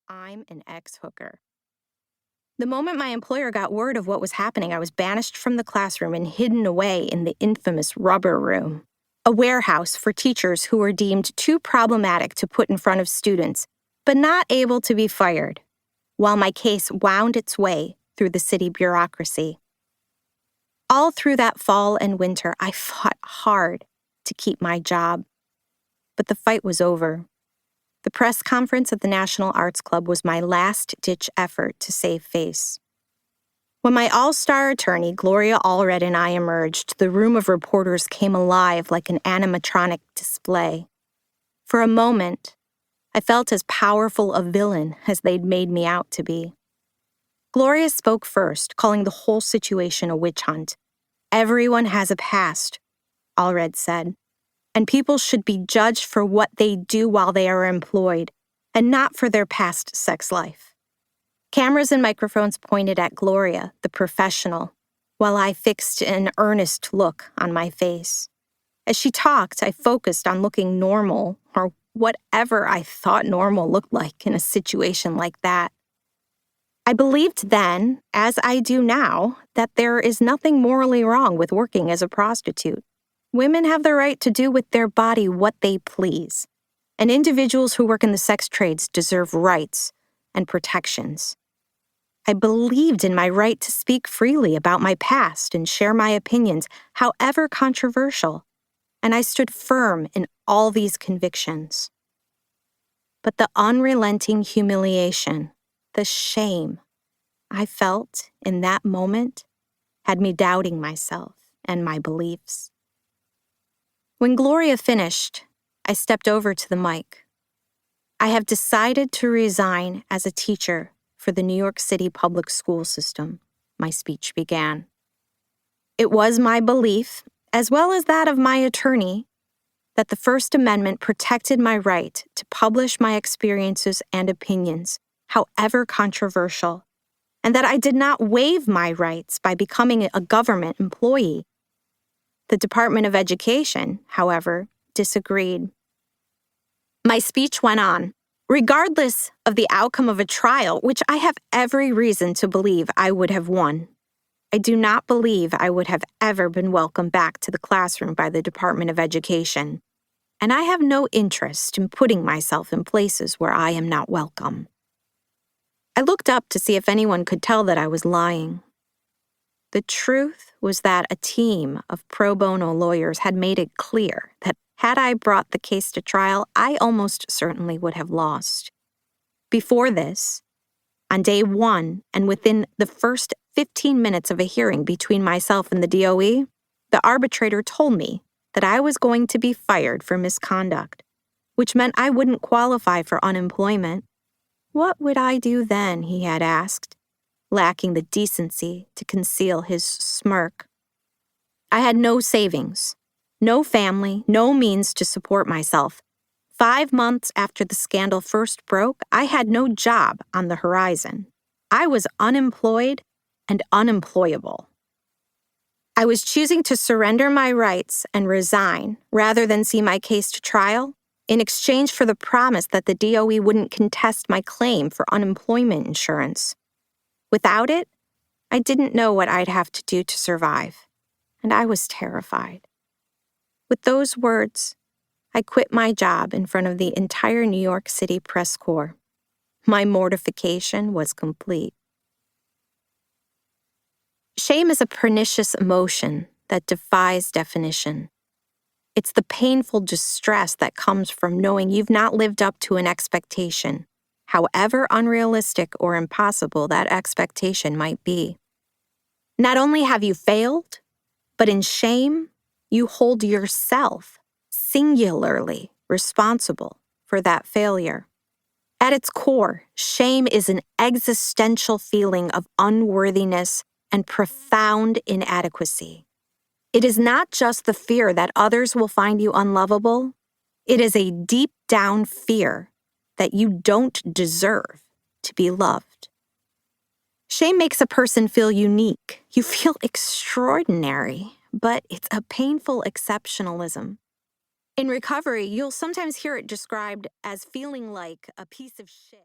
I'm an ex-hooker. The moment my employer got word of what was happening, I was banished from the classroom and hidden away in the infamous rubber room, a warehouse for teachers who were deemed too problematic to put in front of students, but not able to be fired, while my case wound its way through the city bureaucracy. All through that fall and winter, I fought hard to keep my job. But the fight was over. The press conference at the National Arts Club was my last-ditch effort to save face. When my all-star attorney, Gloria Allred, and I emerged, the room of reporters came alive like an animatronic display. For a moment, I felt as powerful a villain as they'd made me out to be. Gloria spoke first, calling the whole situation a witch hunt. "Everyone has a past," Allred said, "and people should be judged for what they do while they are employed, and not for their past sex life." Cameras and microphones pointed at Gloria, the professional, while I fixed an earnest look on my face. As she talked, I focused on looking normal, or whatever I thought normal looked like in a situation like that. I believed then, as I do now, that there is nothing morally wrong with working as a prostitute. Women have the right to do with their body what they please, and individuals who work in the sex trades deserve rights and protections. I believed in my right to speak freely about my past and share my opinions, however controversial, and I stood firm in all these convictions. But the unrelenting humiliation, the shame I felt in that moment had me doubting myself and my beliefs. When Gloria finished, I stepped over to the mic. "I have decided to resign as a teacher for the New York City public school system," my speech began. It was my belief, as well as that of my attorney, that the First Amendment protected my right to publish my experiences and opinions, however controversial, and that I did not waive my rights by becoming a government employee. The Department of Education, however, disagreed. My speech went on. Regardless of the outcome of a trial, which I have every reason to believe I would have won, I do not believe I would have ever been welcomed back to the classroom by the Department of Education, and I have no interest in putting myself in places where I am not welcome. I looked up to see if anyone could tell that I was lying. The truth was that a team of pro bono lawyers had made it clear that had I brought the case to trial, I almost certainly would have lost. Before this, on day one and within the first 15 minutes of a hearing between myself and the DOE, the arbitrator told me that I was going to be fired for misconduct, which meant I wouldn't qualify for unemployment. What would I do then, he had asked, lacking the decency to conceal his smirk. I had no savings, no family, no means to support myself. 5 months after the scandal first broke, I had no job on the horizon. I was unemployed and unemployable. I was choosing to surrender my rights and resign rather than see my case to trial in exchange for the promise that the DOE wouldn't contest my claim for unemployment insurance. Without it, I didn't know what I'd have to do to survive, and I was terrified. With those words, I quit my job in front of the entire New York City press corps. My mortification was complete. Shame is a pernicious emotion that defies definition. It's the painful distress that comes from knowing you've not lived up to an expectation, however unrealistic or impossible that expectation might be. Not only have you failed, but in shame, you hold yourself singularly responsible for that failure. At its core, shame is an existential feeling of unworthiness and profound inadequacy. It is not just the fear that others will find you unlovable. It is a deep-down fear that you don't deserve to be loved. Shame makes a person feel unique. You feel extraordinary, but it's a painful exceptionalism. In recovery, you'll sometimes hear it described as feeling like a piece of shit.